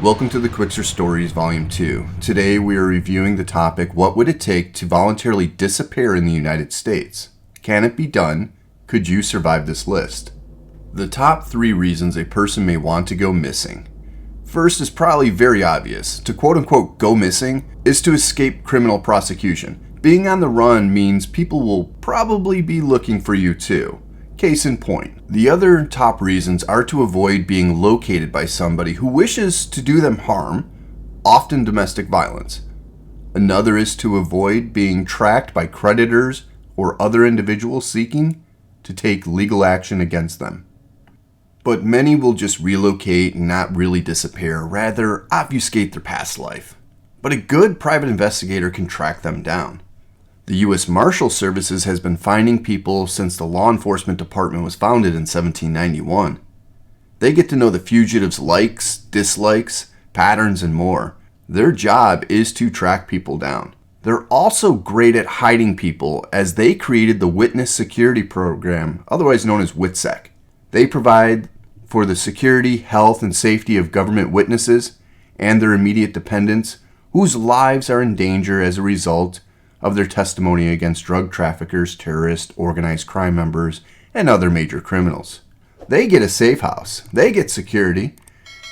Welcome to the Quixer Stories Volume 2. Today we are reviewing the topic, what would it take to voluntarily disappear in the United States? Can it be done? Could you survive this list? The top 3 reasons a person may want to go missing. First is probably very obvious. To quote-unquote go missing is to escape criminal prosecution. Being on the run means people will probably be looking for you too. Case in point. The other top reasons are to avoid being located by somebody who wishes to do them harm, often domestic violence. Another is to avoid being tracked by creditors or other individuals seeking to take legal action against them. But many will just relocate and not really disappear, rather obfuscate their past life. But a good private investigator can track them down. The U.S. Marshal Services has been finding people since the law enforcement department was founded in 1791. They get to know the fugitives' likes, dislikes, patterns, and more. Their job is to track people down. They're also great at hiding people, as they created the Witness Security Program, otherwise known as WITSEC. They provide for the security, health, and safety of government witnesses and their immediate dependents whose lives are in danger as a result of their testimony against drug traffickers, terrorists, organized crime members, and other major criminals. They get a safe house, they get security,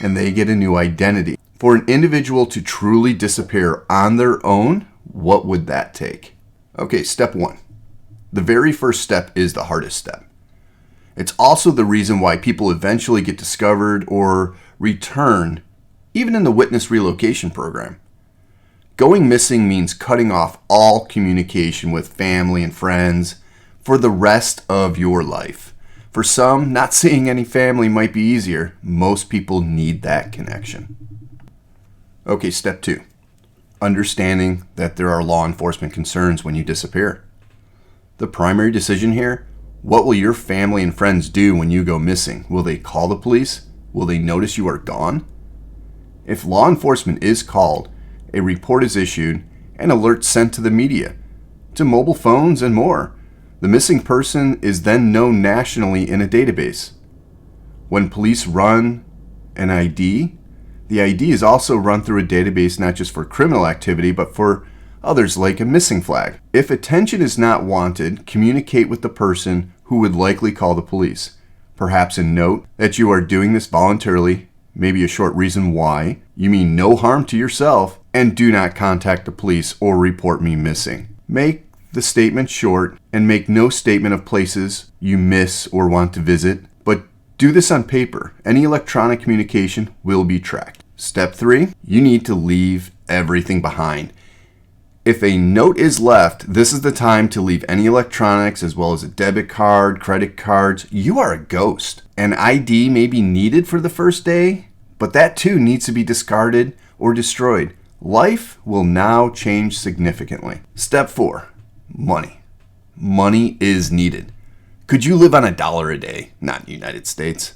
and they get a new identity. For an individual to truly disappear on their own, what would that take? Okay, step 1. The very first step is the hardest step. It's also the reason why people eventually get discovered or return, even in the witness relocation program. Going missing means cutting off all communication with family and friends for the rest of your life. For some, not seeing any family might be easier. Most people need that connection. Okay, step 2. Understanding that there are law enforcement concerns when you disappear. The primary decision here, what will your family and friends do when you go missing? Will they call the police? Will they notice you are gone? If law enforcement is called, a report is issued, and alerts sent to the media, to mobile phones, and more. The missing person is then known nationally in a database. When police run an ID, the ID is also run through a database not just for criminal activity, but for others like a missing flag. If attention is not wanted, communicate with the person who would likely call the police. Perhaps a note that you are doing this voluntarily, maybe a short reason why, you mean no harm to yourself, and do not contact the police or report me missing. Make the statement short and make no statement of places you miss or want to visit, but do this on paper. Any electronic communication will be tracked. Step 3, you need to leave everything behind. If a note is left, this is the time to leave any electronics as well as a debit card, credit cards. You are a ghost. An ID may be needed for the first day, but that too needs to be discarded or destroyed. Life will now change significantly. Step 4, money. Money is needed. Could you live on $1 a day? Not in the United States.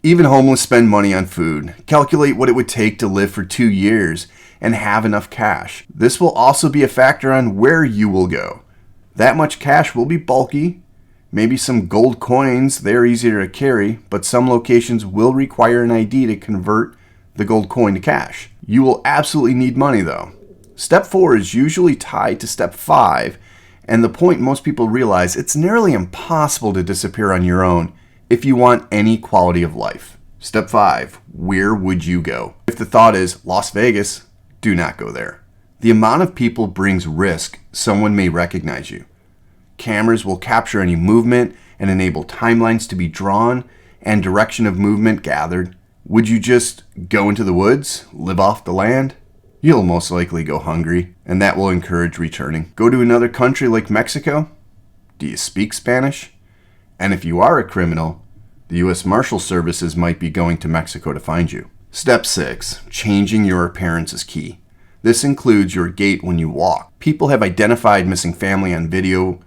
Even homeless spend money on food. Calculate what it would take to live for 2 years and have enough cash. This will also be a factor on where you will go. That much cash will be bulky. Maybe some gold coins, they're easier to carry, but some locations will require an ID to convert the gold coin to cash. You will absolutely need money though. Step 4 is usually tied to step 5, and the point most people realize, it's nearly impossible to disappear on your own if you want any quality of life. Step 5, where would you go? If the thought is Las Vegas, do not go there. The amount of people brings risk. Someone may recognize you. Cameras will capture any movement and enable timelines to be drawn and direction of movement gathered. Would you just go into the woods, live off the land? You'll most likely go hungry, and that will encourage returning. Go to another country like Mexico? Do you speak Spanish? And if you are a criminal, the U.S. Marshal Services might be going to Mexico to find you. Step 6, changing your appearance is key. This includes your gait when you walk. People have identified missing family on video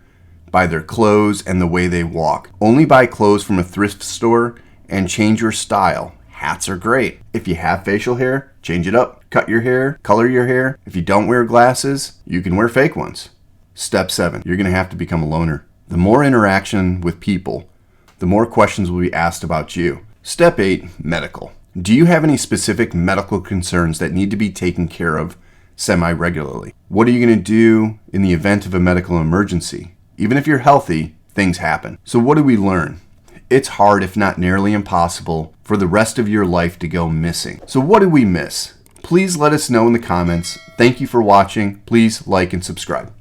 by their clothes and the way they walk. Only buy clothes from a thrift store and change your style. Hats are great. If you have facial hair, change it up. Cut your hair, color your hair. If you don't wear glasses, you can wear fake ones. Step 7, you're going to have to become a loner. The more interaction with people, the more questions will be asked about you. Step 8, medical. Do you have any specific medical concerns that need to be taken care of semi-regularly? What are you going to do in the event of a medical emergency? Even if you're healthy, things happen. So what do we learn? It's hard, if not nearly impossible, for the rest of your life to go missing. So what did we miss? Please let us know in the comments. Thank you for watching. Please like and subscribe.